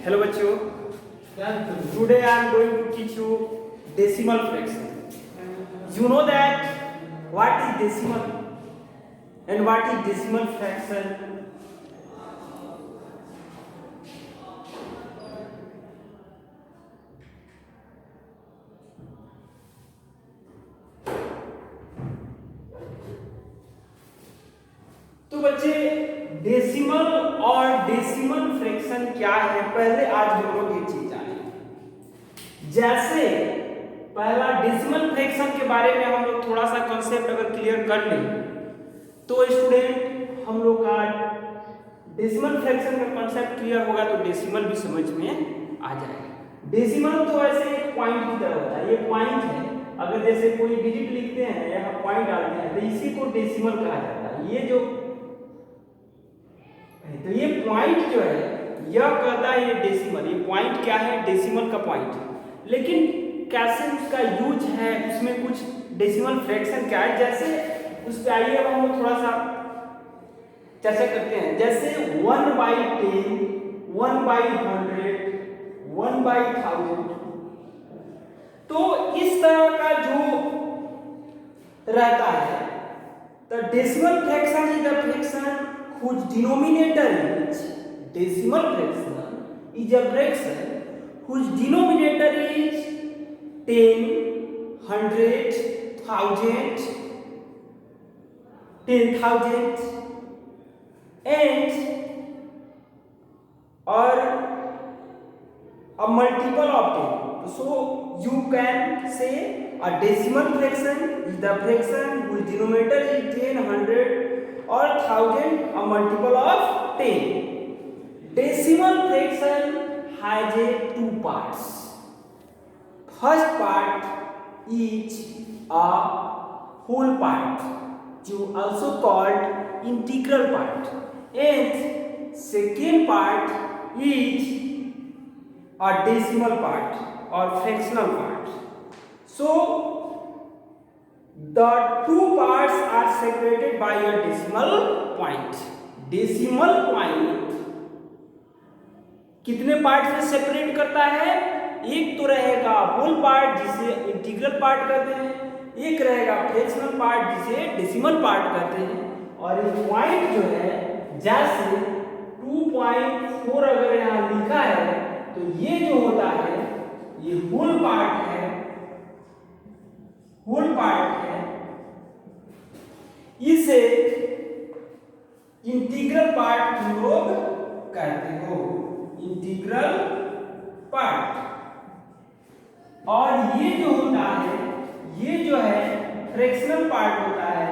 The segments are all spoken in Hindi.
Hello बच्चों, today I am going to teach you decimal fraction. You know that what is decimal and what is decimal fraction? तो बच्चे डेसिमल और डेसिमल फ्रैक्शन क्या है, पहले आज हम लोग एक चीज जानेंगे। जैसे पहला डेसिमल फ्रैक्शन के बारे में हम लोग थोड़ा सा कॉन्सेप्ट अगर क्लियर कर लें तो स्टूडेंट हम लोग का डेसिमल फ्रैक्शन का कॉन्सेप्ट क्लियर होगा तो डेसिमल भी समझ में आ जाएगा। डेसिमल तो वैसे एक पॉइंट की तरह होता है, ये पॉइंट है। अगर जैसे कोई डिजिट लिखते हैं यहाँ पॉइंट डालते हैं तो इसी को डेसिमल कहा जाता है। ये जो तो ये पॉइंट जो है यह कहता है ये डेसिमल, ये पॉइंट क्या है, डेसिमल का पॉइंट। लेकिन कैसे उसका यूज है, उसमें कुछ डेसिमल फ्रैक्शन क्या है, जैसे उस पे आइए अब हम लोग थोड़ा सा चर्चा करते हैं। जैसे 1/10, 1/100, 1/1000, तो इस तरह का जो रहता है तो decimal fraction is the fraction whose denominator is decimal fraction is a fraction whose denominator is 10, 100, 1000, 10,000 and or a multiple of 10. So you can say a decimal fraction is the fraction whose denominator is 10, 100 or 1000, a multiple of 10. Decimal fraction has two parts. First part is a whole part, which is also called integral part, and second part is a decimal part or fractional part. So the two parts are separated by a decimal point. Decimal point कितने पार्ट से सेपरेट करता है? एक तो रहेगा होल पार्ट जिसे इंटीग्रल पार्ट कहते हैं, एक रहेगा फ्रैक्शनल पार्ट जिसे डेसिमल पार्ट कहते हैं। और ये पॉइंट जो है जैसे 2.4 अगर यहाँ लिखा है तो ये जो होता है ये होल पार्ट है, होल पार्ट है, इसे इंटीग्रल पार्ट हम लोग कहते हो, इंटीग्रल पार्ट। और ये जो होता है ये जो है फ्रैक्शनल पार्ट होता है,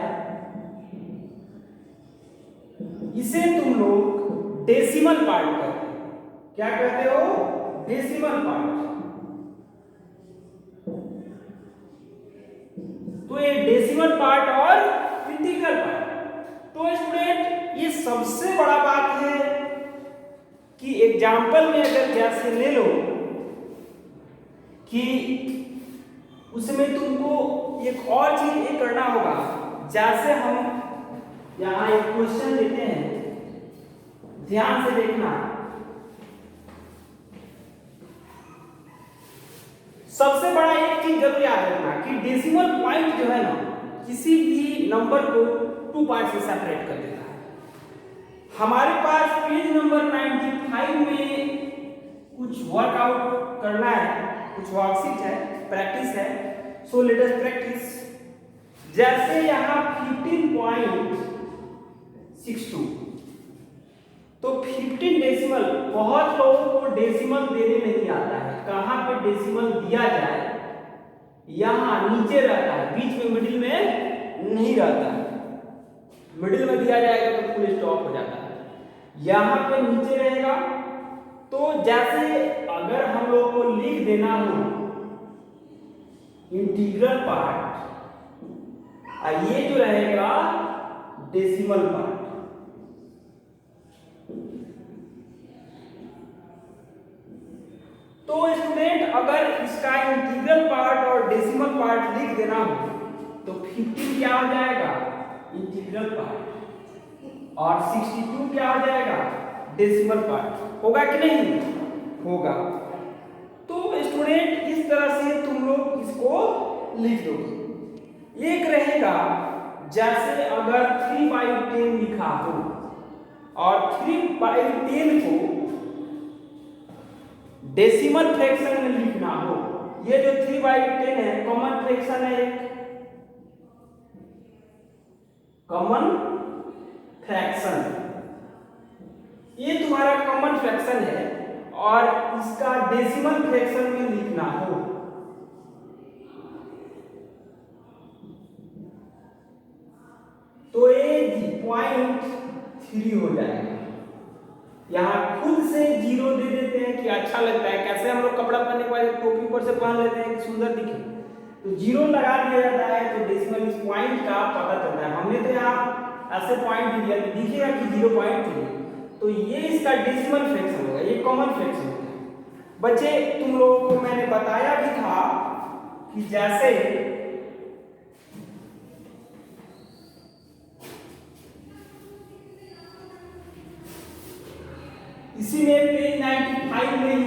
इसे तुम लोग डेसिमल पार्ट कहते हो। क्या कहते हो? Decimal part. तो ये डेसिमल पार्ट और इंटीग्रल पार्ट। तो स्टूडेंट ये सबसे बड़ा बात है कि एग्जाम्पल में अगर जैसे ले लो कि उसमें तुमको एक और चीज ये करना होगा। जैसे हम यहाँ एक क्वेश्चन लेते हैं, ध्यान से देखना। सबसे बड़ा एक चीज जरूर याद रखना कि डेसिमल पॉइंट जो है ना किसी भी नंबर को टू पार्ट से सेपरेट कर देता है। हमारे पास पेज नंबर 95 में कुछ वर्कआउट करना है, कुछ वर्कशीट है, प्रैक्टिस है। So let us practice. जैसे यहाँ 15.62 तो 15 डेसिमल, बहुत लोगों को डेसिमल देने नहीं आता है। कहाँ पे डेसिमल दिया जाए? यहाँ नीचे रहता है, बीच में मिडिल में नहीं रहता है। मिडिल में दिया जाएगा तो फुल स्टॉप हो जाता है। यहाँ पे नीचे रहेगा। तो जैसे अगर हम लोग को लिख देना हो इंटीग्रल पार्ट, ये जो रहेगा डेसिमल पार्ट। तो स्टूडेंट अगर इसका इंटीग्रल पार्ट और डेसिमल पार्ट लिख देना हो तो 15 क्या हो जाएगा? Integral part. और 62 क्या हो जाएगा? Decimal part. होगा कि नहीं? होगा। तो स्टूडेंट इस तरह से तुम लोग इसको लिख दोगे। एक रहेगा जैसे अगर 3/10 लिखा हो और 3/10 को डेसिमल फ्रैक्शन में लिखना हो, ये जो 3/10 है कॉमन फ्रैक्शन है, एक कॉमन फ्रैक्शन, ये तुम्हारा कॉमन फ्रैक्शन है और इसका डेसिमल फ्रैक्शन में लिखना हो तो ये 0.3 हो जाएगा। यहाँ खुद से 0 दे देते हैं कि अच्छा लगता है, कैसे हम लोग कपड़ा पहनने के बाद टोपी ऊपर से पहन लेते हैं कि सुंदर दिखे, तो 0 लगा दिया जाता है तो डेसिमल इस पॉइंट का पता चलता है। हमने तो यहाँ ऐसे पॉइंट दिया तो दिखेगा कि 0.3, तो ये इसका डेसिमल फ्रैक्शन होगा, ये कॉमन फ्रैक्शन होगा। बच्चे तुम लोगों को मैंने बताया भी था कि जैसे इसी में पेज 95 में ही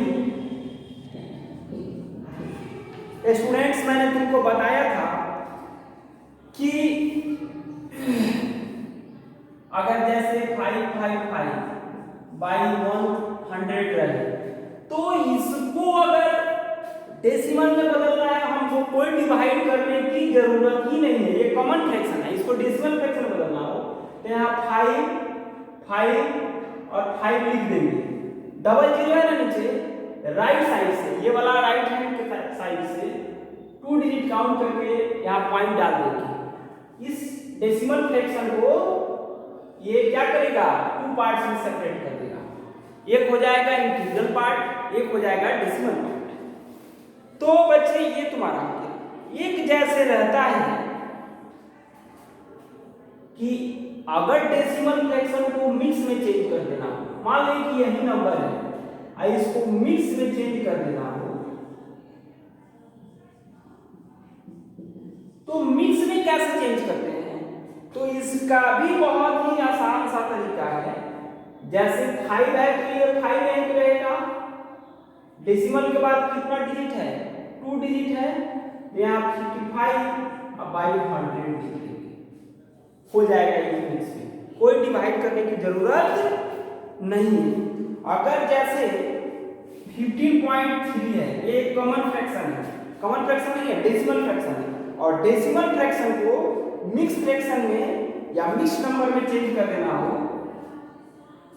स्टूडेंट्स मैंने तुमको बताया था कि अगर जैसे 555/100 रहे तो इसको अगर डेसिमल में बदलना है, हमको कोई डिवाइड करने की जरूरत ही नहीं है, ये कॉमन फ्रैक्शन है। इसको डेसिमल फ्रैक्शन में बदलना हो तो यहाँ 5 और 5 लिख देंगे, डबल 0 है ना नीचे, राइट साइड से ये वाला राइट हैंड के साइड से 2 डिजिट काउंट करके यहाँ पॉइंट डाल देंगे। इस डेसिमल फ्रैक्शन को ये क्या करेगा, 2 पार्ट्स में सेपरेट कर देगा, एक हो जाएगा इंटीग्रल पार्ट, एक हो जाएगा डेसिमल पार्ट। तो बच्चे ये तुम्हारा एक जैसे रहता है कि अगर डेसिमल फ्रैक्शन को मिक्स में चेंज कर देना, मान लें कि यही नंबर है और इसको मिक्स में चेंज कर देना हो, तो मिक्स में कैसे चेंज करते हैं, तो इसका भी बहुत ही आसान सा तरीका है। जैसे 5 है तो ये 5 रैंक रहेगा, डेसिमल के बाद कितना डिजिट है, 2 डिजिट है, यहाँ 55/100 हो जाएगा ये मिक्स में, कोई डिवाइड करने की जरूरत नहीं है। अगर जैसे 15.3 है, ये कॉमन फ्रैक्शन है, कॉमन फ्रैक्शन नहीं है, डेसिमल फ्रैक्शन है, और डेसिमल फ्रैक्शन को मिक्स फ्रैक्शन में या मिक्स नंबर में चेंज कर देना हो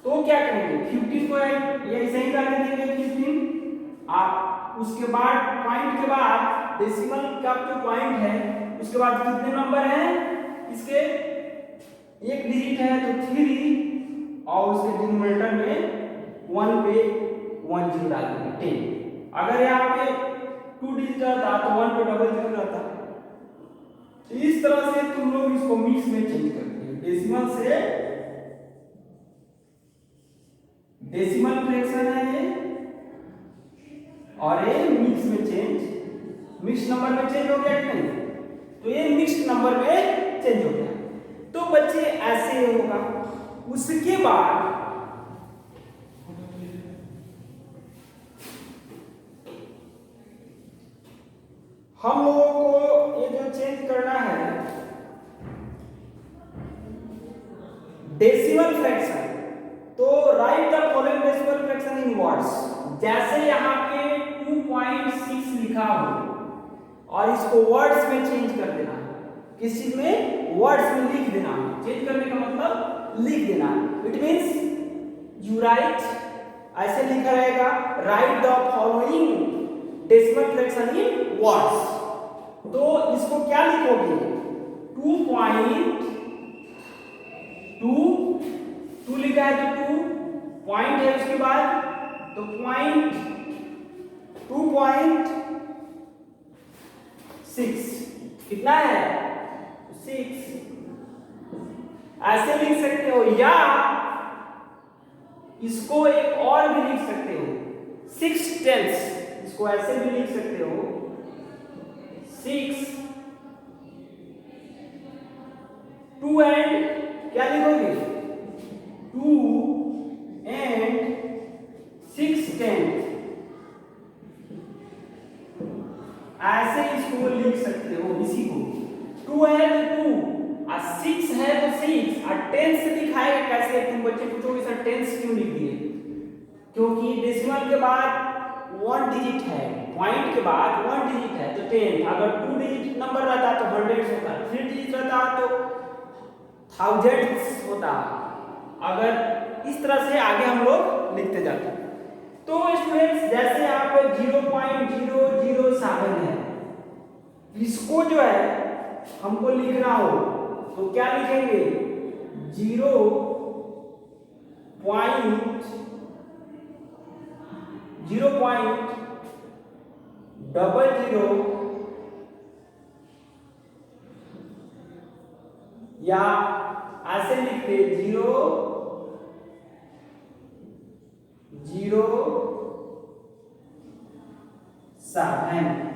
तो क्या करेंगे, 15 को ये ऐसे ही करने देंगे 15, आप उसके बाद पॉइंट के बाद डेसिमल का जो पॉइंट है उसके बाद कितने नंबर हैं इसके, एक डिजिट है तो 3 और उसके डिनोमिनेटर में 1 पे 1 0 डाल देंगे 10। अगर यहाँ पे 2 डिजिट रहता तो 1 पे डबल 0 रहता। तो इस तरह से तुम लोग इसको मिक्स में चेंज करते हैं, डेसिमल से डेसिमल फ्रैक्शन है ये, और ये मिक्स में चेंज, मिक्स नंबर में चेंज हो गया कि नहीं, तो ये मिक्स नंबर में चेंज हो गया। तो बच्चे ऐसे होगा। उसके बाद हम लोगों को ये जो चेंज करना है डेसिमल फ्रैक्शन, तो right the following decimal fraction in words. जैसे यहाँ पे 2.6 लिखा हो और इसको वर्ड्स में चेंज कर देना, किस चीज में, वर्ड्स में लिख देना। चेंज करने का मतलब लिख देना, इट मींस यू राइट, ऐसे लिखा रहेगा right the following decimal fraction in words. तो इसको क्या लिखोगे, 2 लिखा है तो 2 पॉइंट है उसके बाद तो पॉइंट 2.6 कितना है 6, ऐसे लिख सकते हो, या इसको एक और भी लिख सकते हो 6/10, इसको ऐसे भी लिख सकते हो 6, 2 एंड क्या लिखोगे 2 and 6/10, लिख सकते हो इसी को। 2 है तो 2, और 6 है तो 6, और 10 से दिखाएगा कैसे? तुम बच्चे पूछोगे सर 10 क्यों लिख दिए? क्योंकि डेसिमल के बाद 1 डिजिट है, पॉइंट के बाद 1 डिजिट है तो 10। अगर 2 डिजिट नंबर रहता तो हंड्रेड्स होता, 3 डिजिट रहता तो थाउजेंड्स होता। अगर इस तरह से आगे हम लोग लिखते जाते हैं। तो स्टूडेंट्स जैसे आप 0.007 है, इसको जो है हमको लिखना हो तो क्या लिखेंगे? 0.0000 या ऐसे लिखते 0.007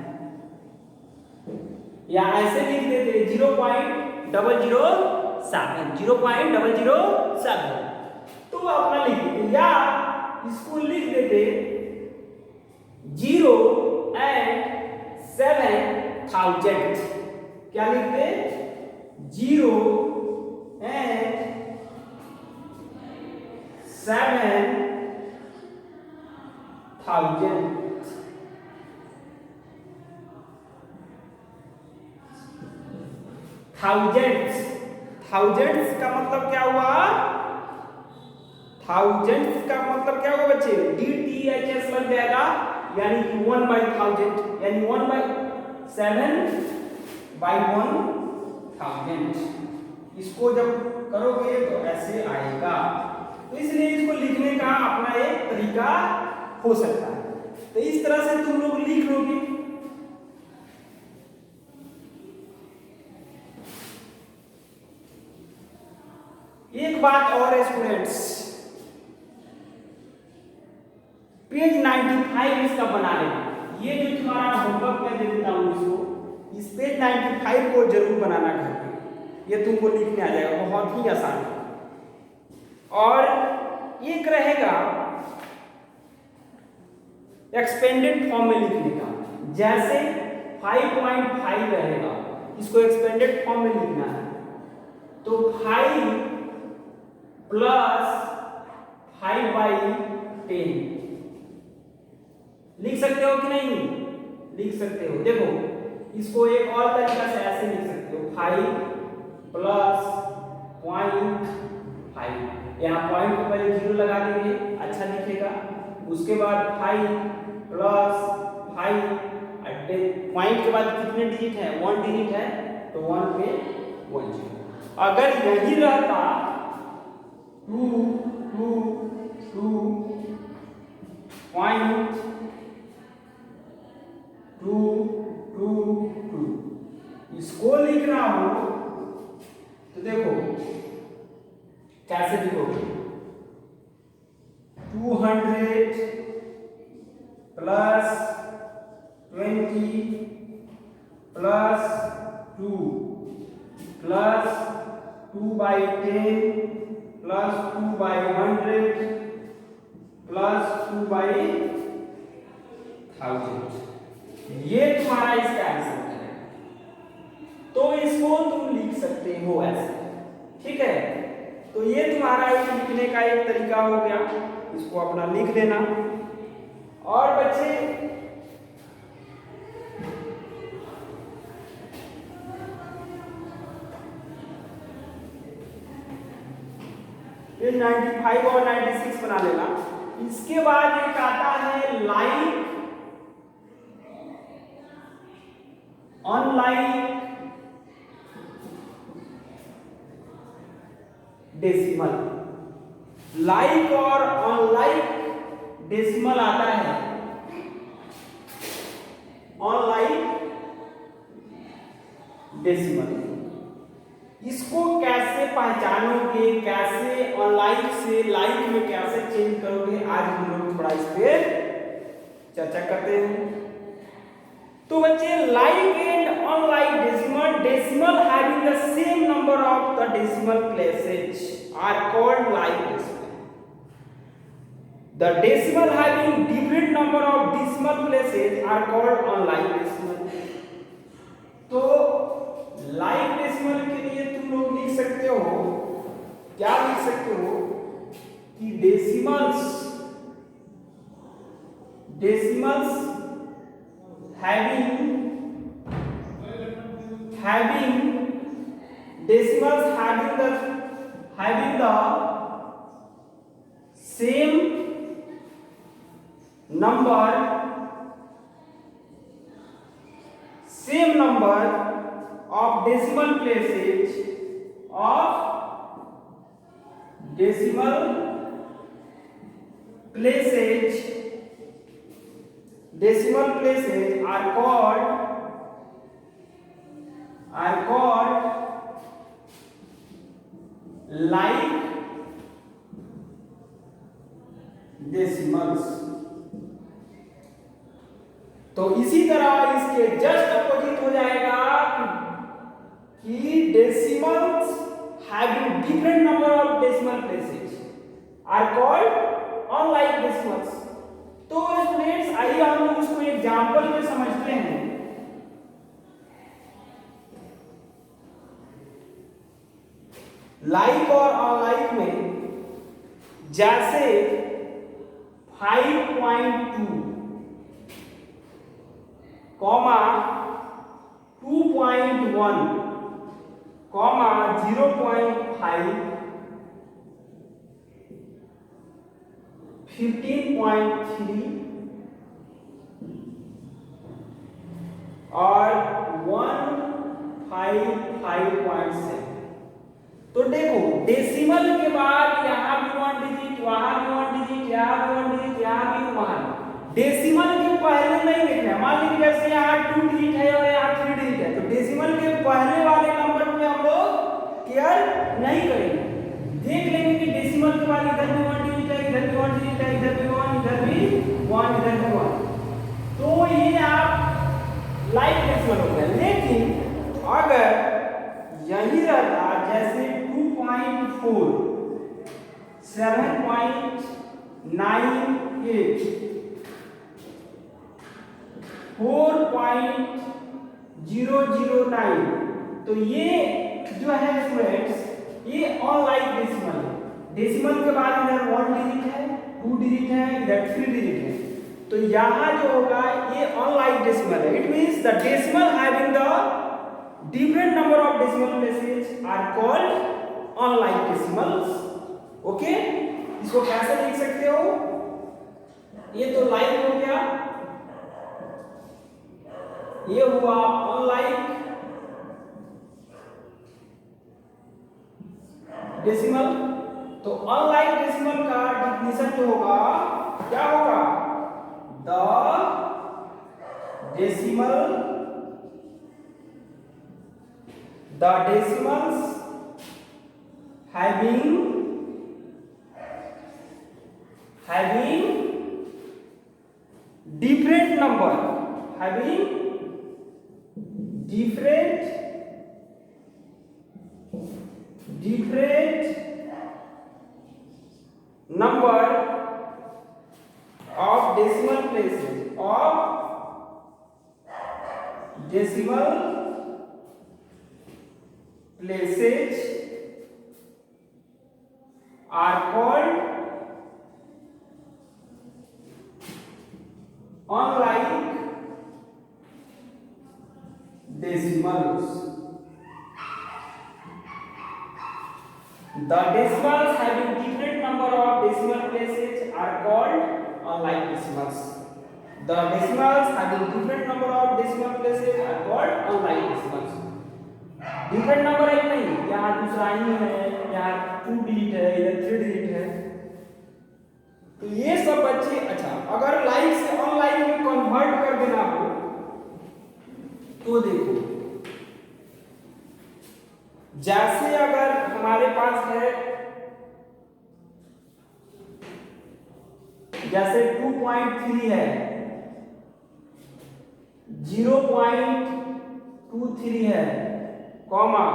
या ऐसे लिख देते 0.007 तो अपना लिख देते, या इसको लिख देते 0.7,000। क्या लिखते? 0.7,000। थाउजेंड्स का मतलब क्या हुआ? थाउजेंड्स का मतलब क्या होगा बच्चे? DTHS लग जाएगा, यानी कि 1/1000, यानी 1/7/1000। इसको जब करोगे तो ऐसे आएगा। तो इसलिए इसको लिखने का अपना एक तरीका हो सकता है। तो इस तरह से तुम लोग लिख लोगे। एक बात और है स्टूडेंट्स, पेज 95 इसका बना लेना। ये जो तुम्हारा होमवर्क मैं दे देता हूँ इसको, इस पेज 95 को जरूर बनाना घर पे। ये तुमको लिखने आ जाएगा, बहुत ही आसान है। और एक रहेगा एक्सपेंडेड फॉर्म में लिखने का। जैसे 5.5 रहेगा, इसको एक्सपेंडेड फॉर्म में लिखना है तो 5 + 5/10 लिख सकते हो कि नहीं? लिख सकते हो। देखो इसको एक और तरीका से ऐसे लिख सकते हो, 5 + 0.5। यहाँ पॉइंट को पहले 0 लगा देंगे, अच्छा दिखेगा। उसके बाद 5 + 5, पॉइंट के बाद कितने डिजिट है? 1 डिजिट है तो 1 पे 1 0। अगर यही रहता 2 2 2 2 2 2 इसको लिखना हो तो देखो कैसे लिखोगे? 200 + 20 + 2 + 2/10 + 2/100 + 2/1000। ये तुम्हारा इसका आंसर है। तो इसको तुम लिख सकते हो ऐसे, ठीक है? तो ये तुम्हारा एक लिखने का एक तरीका हो गया, इसको अपना लिख देना। और बच्चे ये 95 और 96 बना लेना। इसके बाद एक आता है लाइक अनलाइक डेसिमल। लाइक और अनलाइक डेसिमल आता है। अनलाइक डेसिमल, इसको कैसे पहचानोगे, कैसे अनलाइक से लाइक में कैसे चेंज करोगे, आज हम लोग थोड़ा इस पे चर्चा करते हैं। तो बच्चे like and unlike decimal, decimal having the same number of the decimal places are called like decimal. The decimal having different number of decimal places are called unlike decimal. तो लाइक डेसिमल के लिए तुम लोग लिख सकते हो, क्या लिख सकते हो कि decimals decimals having the same number of decimal places are called like decimals। तो इसी तरह इसके जस्ट अपोजिट हो जाएगा कि decimals having different number of decimal places are called unlike decimals। तो स्टूडेंट्स आइए हम लोग उसको एग्जांपल में समझते हैं। लाइक और अनलाइक में जैसे 5.2 कॉमा 2.1 कॉमा 0.5 15.3 और 155.7। तो देखो डेसिमल के बाद यहाँ भी 1 डिजिट, वहां भी 1 डिजिट, यहाँ भी 1 डिजिट, यहाँ भी, वहां। डेसिमल के पहले नहीं देखना, मान लीजिए जैसे यहाँ 2 डिजिट है और यहाँ 3 डिजिट है, तो डेसिमल के पहले वाले नंबर पे हम लोग केयर नहीं करेंगे। देख लेंगे कि डेसिमल के बाद इधर भी 1 डिजिट है, इधर भी 1 डिजिट है, इधर भी 1, इधर भी 1, इधर भी 1। तो ये आप लाइक डेसिमल हो गया। लेकिन अगर यही रहता जैसे 2.4 7.98 4.009, तो ये जो है स्टूडेंट्स ये अनलाइक डेसिमल है। डेसिमल के बाद इधर 1 डिजिट है, 2 डिजिट है, इधर 3 डिजिट है, तो यहाँ जो होगा ये अनलाइक डेसिमल है। It means the decimal having the different number of decimal places are called unlike decimals। Okay, इसको कैसे लिख सकते हो? ये तो लाइक हो गया, ये हुआ अनलाइक डेसिमल। तो अनलाइक डेसिमल का डिफिनेशन जो होगा क्या होगा? The decimals having different number of decimal places are called unlike decimals। The decimals having different number of decimal places are called unlike decimals। The decimals having different number of decimal places are called unlike decimals। Different number एक नहीं, यहाँ दूसरा ही है, यहाँ 2 डिजिट है, इधर 3 डिजिट है। तो ये सब बच्चे, अच्छा अगर लाइक से अनलाइक में कन्वर्ट कर देना हो तो देखो, जैसे अगर हमारे पास है जैसे 2.3 है, 0.23 है, कॉमा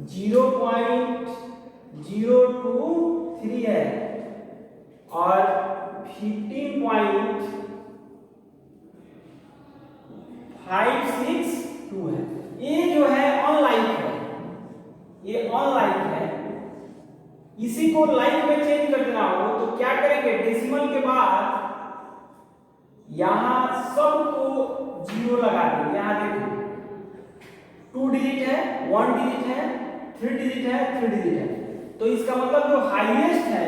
0.023 है और 15.56 इसी को लाइन में चेंज कर देना हो तो क्या करेंगे, डेसिमल के बाद यहां सबको 0 लगा देंगे। यहां देखो 2 डिजिट है, 1 डिजिट है, 3 डिजिट है, 3 डिजिट है, तो इसका मतलब जो हाईएस्ट है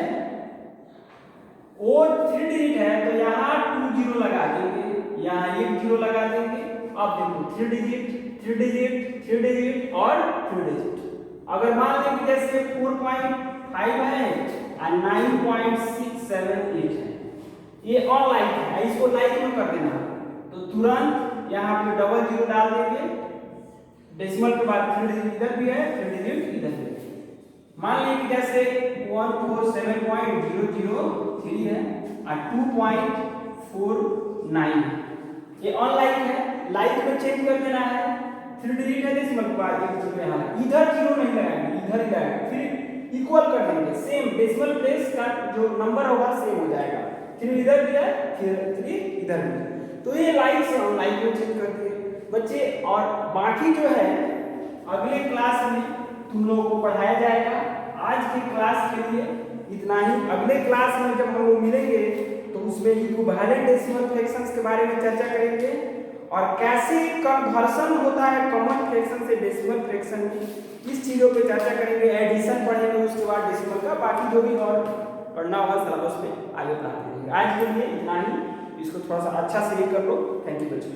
वो 3 डिजिट है, तो यहाँ 2 0 लगा देंगे, यहाँ 1 0 लगा देंगे। अब देखो 3 डिजिट 3 डिजिट 3 डिजिट और 3 डिजिट। अगर मान लें कि जैसे 4.5 है और 9.678 है, ये ऑनलाइन है, इसको लाइक में कर देना तो तुरंत यहाँ पे डबल 0 डाल देंगे, डेसिमल के बाद 3 डिजिट इधर भी है, 3 डिजिट इधर भी है। मान लें कि जैसे 147.003 है और 2.49 है, ये ऑनलाइन है, लाइक में चेंज कर देना है। 3 डिजिट है, डेसिमल के बाद 1 0 यहाँ इधर 0 नहीं लगाएंगे, इधर ही लगाएंगे, फिर इक्वल कर देंगे, सेम डेसिमल प्लेस का जो नंबर होगा सेम हो जाएगा। 3 इधर भी है, फिर 3 इधर भी है, तो ये लाइक से हम लाइक में चेंज करते हैं बच्चे। और बाकी जो है अगले क्लास में तुम लोगों को पढ़ाया जाएगा। आज की क्लास के लिए इतना ही। अगले क्लास में जब हम लोग मिलेंगे तो उसमें इक्विवेलेंट डेसिमल फ्रैक्शंस के बारे में चर्चा करेंगे और कैसे कन्वर्सन होता है कॉमन फ्रैक्शन से डेसिमल फ्रैक्शन में, इस चीज़ों पे चर्चा करेंगे। एडिशन पढ़ेंगे, उसके बाद डेसिमल का बाकी जो भी और पढ़ना होगा सिलेबस में आगे पढ़ाते रहेंगे। आज के लिए इतना ही, इसको थोड़ा सा अच्छा से कर लो। थैंक यू बच्चों।